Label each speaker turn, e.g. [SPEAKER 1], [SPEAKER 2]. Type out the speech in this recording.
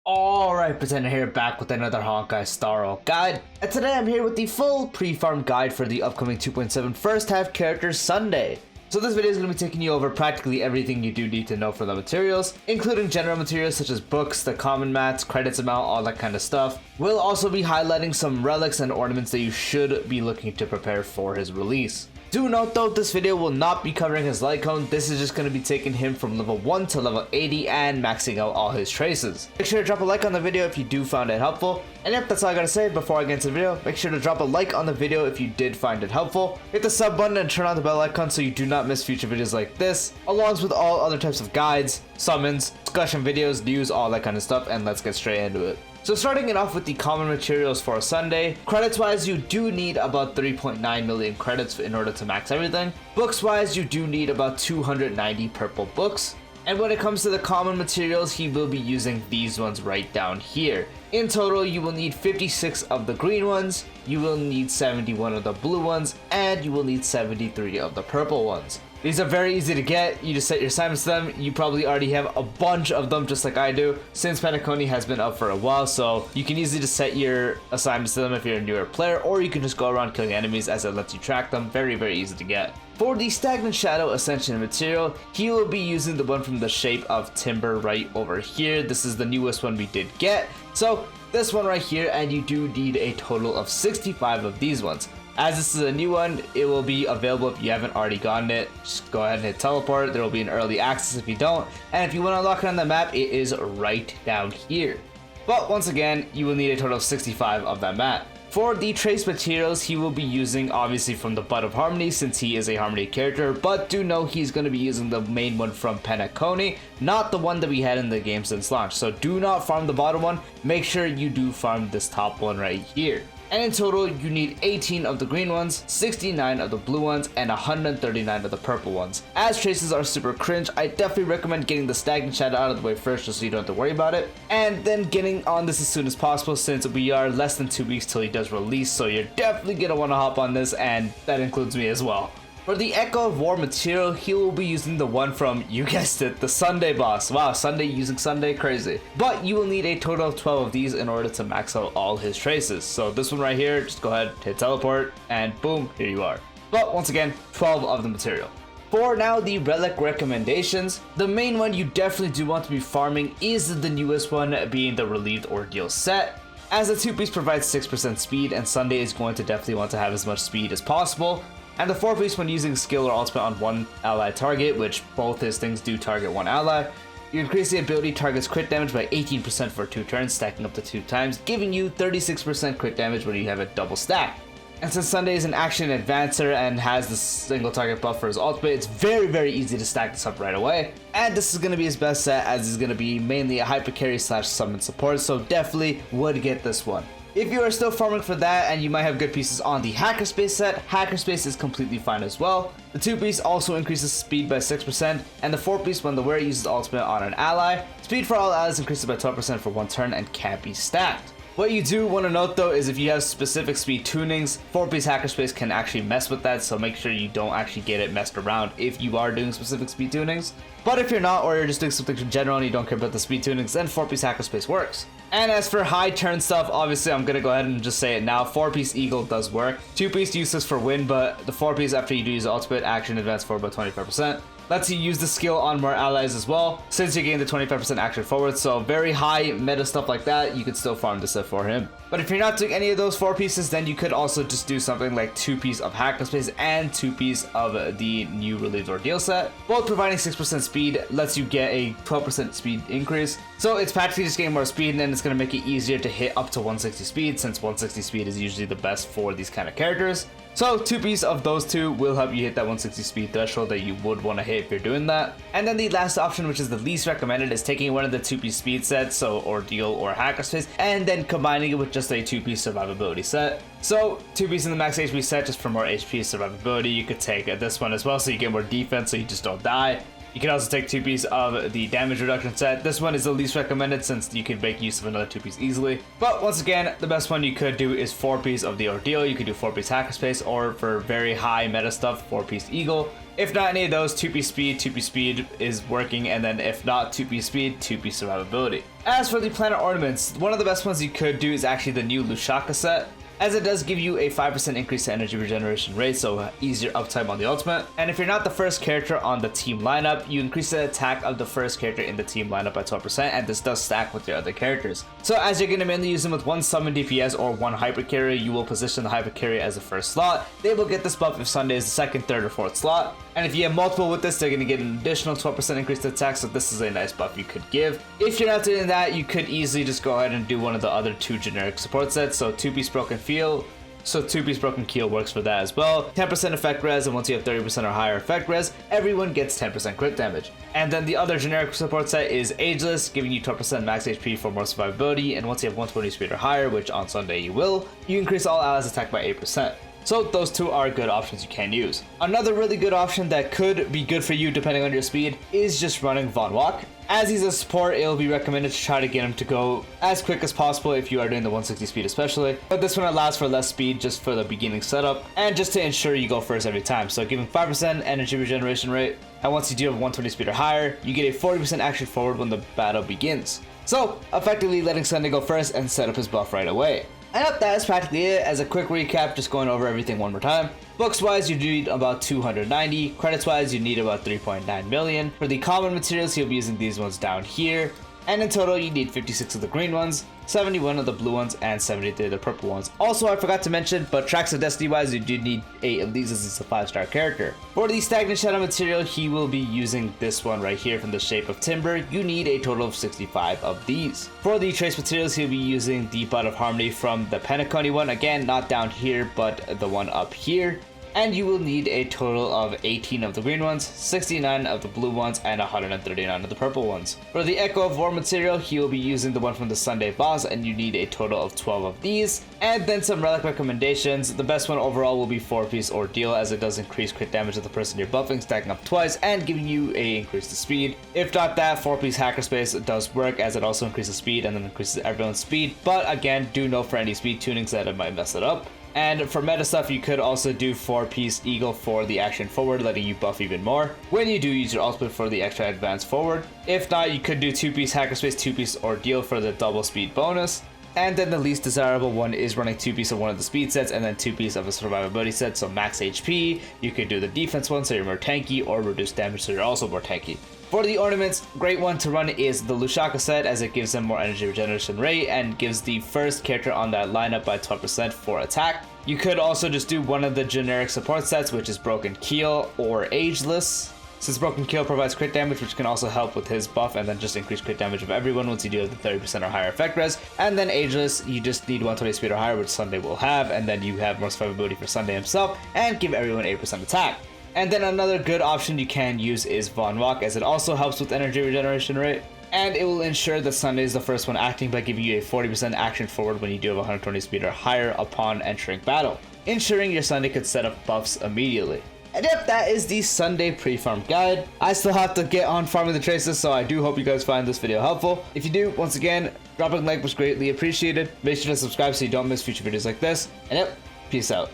[SPEAKER 1] Alright, Pretender here, back with another Honkai Star guide, and today I'm here with the full pre-farm guide for the upcoming 2.7 first half characters Sunday. So this video is going to be taking you over practically everything you do need to know for the materials, including general materials such as books, the common mats, credits amount, all that kind of stuff. We'll also be highlighting some relics and ornaments that you should be looking to prepare for his release. Do note though, this video will not be covering his light cone. This is just going to be taking him from level 1 to level 80 and maxing out all his traces. Make sure to drop a like on the video if you do find it helpful. And yep, that's all I gotta say before I get into the video. Make sure to drop a like on the video if you did find it helpful. Hit the sub button and turn on the bell icon so you do not miss future videos like this, along with all other types of guides, summons, discussion videos, news, all that kind of stuff, and let's get straight into it. So starting it off with the common materials for Sunday, credits wise you do need about 3.9 million credits in order to max everything. Books wise you do need about 290 purple books. And when it comes to the common materials, he will be using these ones right down here. In total, you will need 56 of the green ones, you will need 71 of the blue ones, and you will need 73 of the purple ones. These are very easy to get. You just set your assignments to them. You probably already have a bunch of them just like I do, since Penacony has been up for a while, so you can easily just set your assignments to them if you're a newer player, or you can just go around killing enemies as it lets you track them. Very, very easy to get. For the Stagnant Shadow Ascension material, he will be using the one from the Shape of Timber right over here. This is the newest one we did get. So this one right here, and you do need a total of 65 of these ones. As this is a new one, it will be available if you haven't already gotten it. Just go ahead and hit teleport. There will be an early access if you don't. And if you want to unlock it on the map, it is right down here. But once again, you will need a total of 65 of that mat. For the trace materials, he will be using obviously from the Bud of Harmony since he is a Harmony character, but do know he's going to be using the main one from Penacony, not the one that we had in the game since launch. So do not farm the bottom one, make sure you do farm this top one right here. And in total, you need 18 of the green ones, 69 of the blue ones, and 139 of the purple ones. As traces are super cringe, I definitely recommend getting the Stagnant Shadow out of the way first just so you don't have to worry about it. And then getting on this as soon as possible since we are less than 2 weeks till he does release, so you're definitely going to want to hop on this, and that includes me as well. For the Echo of War material, he will be using the one from, you guessed it, the Sunday boss. Wow, Sunday using Sunday, crazy. But you will need a total of 12 of these in order to max out all his traces. So this one right here, just go ahead, hit teleport, and boom, here you are. But once again, 12 of the material. For now, the relic recommendations, the main one you definitely do want to be farming is the newest one, being the Relieved Ordeal set. As the 2-piece provides 6% speed, and Sunday is going to definitely want to have as much speed as possible. And the 4-piece when using skill or ultimate on one ally target, which both his things do target one ally. You increase the ability target's crit damage by 18% for 2 turns, stacking up to 2 times, giving you 36% crit damage when you have it double stacked. And since Sunday is an action advancer and has the single target buff for his ultimate, it's very, very easy to stack this up right away. And this is going to be his best set as he's going to be mainly a hyper carry / summon support, so definitely would get this one. If you are still farming for that and you might have good pieces on the Hackerspace set, Hackerspace is completely fine as well. The 2-piece also increases speed by 6%, and the 4-piece when the wearer uses ultimate on an ally, speed for all allies increases by 12% for 1 turn and can't be stacked. What you do want to note though is if you have specific speed tunings, 4-piece Hackerspace can actually mess with that, so make sure you don't actually get it messed around if you are doing specific speed tunings. But if you're not, or you're just doing something in general and you don't care about the speed tunings, then 4-piece Hackerspace works. And as for high turn stuff, obviously I'm going to go ahead and just say it now, 4-piece Eagle does work. 2-piece useless for win, but the 4-piece after you do use ultimate, action advance forward by 25%. Lets you use the skill on more allies as well, since you gain the 25% action forward, so very high meta stuff like that, you could still farm this set for him. But if you're not doing any of those 4 pieces, then you could also just do something like 2-piece of Hackerspace and 2-piece of the new Relieved Ordeal set. Both providing 6% speed, lets you get a 12% speed increase. So it's practically just getting more speed, and then it's going to make it easier to hit up to 160 speed, since 160 speed is usually the best for these kind of characters. So 2-piece of those two will help you hit that 160 speed threshold that you would want to hit if you're doing that. And then the last option, which is the least recommended, is taking one of the 2-piece speed sets, so Ordeal or Hackerspace, and then combining it with just a 2-piece survivability set. So 2-piece in the max HP set just for more HP survivability. You could take this one as well so you get more defense so you just don't die. You can also take 2-piece of the damage reduction set. This one is the least recommended since you can make use of another 2-piece easily. But once again, the best one you could do is 4-piece of the Ordeal. You could do 4-piece Hackerspace, or for very high meta stuff, 4-piece Eagle. If not any of those, 2-piece speed is working, and then if not 2-piece speed, 2-piece survivability. As for the planet ornaments, one of the best ones you could do is actually the new Lusaka set, as it does give you a 5% increase to energy regeneration rate, so easier uptime on the ultimate. And if you're not the first character on the team lineup, you increase the attack of the first character in the team lineup by 12%, and this does stack with your other characters. So as you're going to mainly use them with one summon DPS or one hyper carrier, you will position the hyper carrier as the first slot. They will get this buff if Sunday is the second, third, or fourth slot. And if you have multiple with this, they're going to get an additional 12% increase to attack, so this is a nice buff you could give. If you're not doing that, you could easily just go ahead and do one of the other two generic support sets, so 2-piece Broken Field. So 2-piece Broken Keel works for that as well. 10% effect res, and once you have 30% or higher effect res, everyone gets 10% crit damage. And then the other generic support set is Ageless, giving you 12% max HP for more survivability, and once you have 120 speed or higher, which on Sunday you will, you increase all allies attack by 8%. So those two are good options you can use. Another really good option that could be good for you depending on your speed is just running Von Walk. As he's a support, it will be recommended to try to get him to go as quick as possible if you are doing the 160 speed especially. But this one allows for less speed just for the beginning setup and just to ensure you go first every time. So giving 5% energy regeneration rate, and once you do have 120 speed or higher, you get a 40% action forward when the battle begins. So effectively letting Sunday go first and set up his buff right away. And yep, that is practically it. As a quick recap, just going over everything one more time. Books wise, you need about 290. Credits wise, you need about 3.9 million. For the common materials, you'll be using these ones down here. And in total, you need 56 of the green ones, 71 of the blue ones, and 73 of the purple ones. Also, I forgot to mention, but Tracks of Destiny wise, you do need 8 of these as it's a 5-star character. For the Stagnant Shadow material, he will be using this one right here from the Shape of Timber. You need a total of 65 of these. For the Trace materials, he'll be using the Bud of Harmony from the Penacony one. Again, not down here, but the one up here. And you will need a total of 18 of the green ones, 69 of the blue ones, and 139 of the purple ones. For the Echo of War material, he will be using the one from the Sunday boss, and you need a total of 12 of these. And then some relic recommendations. The best one overall will be 4-piece Ordeal, as it does increase crit damage of the person you're buffing, stacking up twice, and giving you a increase to speed. If not that, 4-piece Hackerspace does work, as it also increases speed and then increases everyone's speed. But again, do know for any speed tunings that it might mess it up. And for meta stuff, you could also do 4-piece Eagle for the action forward, letting you buff even more when you do use your ultimate for the extra advance forward. If not, you could do 2-piece Hackerspace, 2-piece Ordeal for the double speed bonus. And then the least desirable one is running 2-piece of one of the speed sets and then 2-piece of a survivability set, so max HP. You could do the defense one so you're more tanky, or reduce damage so you're also more tanky. For the ornaments, great one to run is the Lusaka set, as it gives them more energy regeneration rate and gives the first character on that lineup by 12% for attack. You could also just do one of the generic support sets, which is Broken Keel or Ageless. Since Broken Keel provides crit damage, which can also help with his buff, and then just increase crit damage of everyone once you do have the 30% or higher effect res. And then Ageless, you just need 120 speed or higher, which Sunday will have, and then you have more survivability for Sunday himself, and give everyone 8% attack. And then another good option you can use is Von Walk, as it also helps with energy regeneration rate. And it will ensure that Sunday is the first one acting by giving you a 40% action forward when you do have 120 speed or higher upon entering battle, ensuring your Sunday could set up buffs immediately. And yep, that is the Sunday pre-farm guide. I still have to get on farming the traces, so I do hope you guys find this video helpful. If you do, once again, dropping a like was greatly appreciated. Make sure to subscribe so you don't miss future videos like this. And yep, peace out.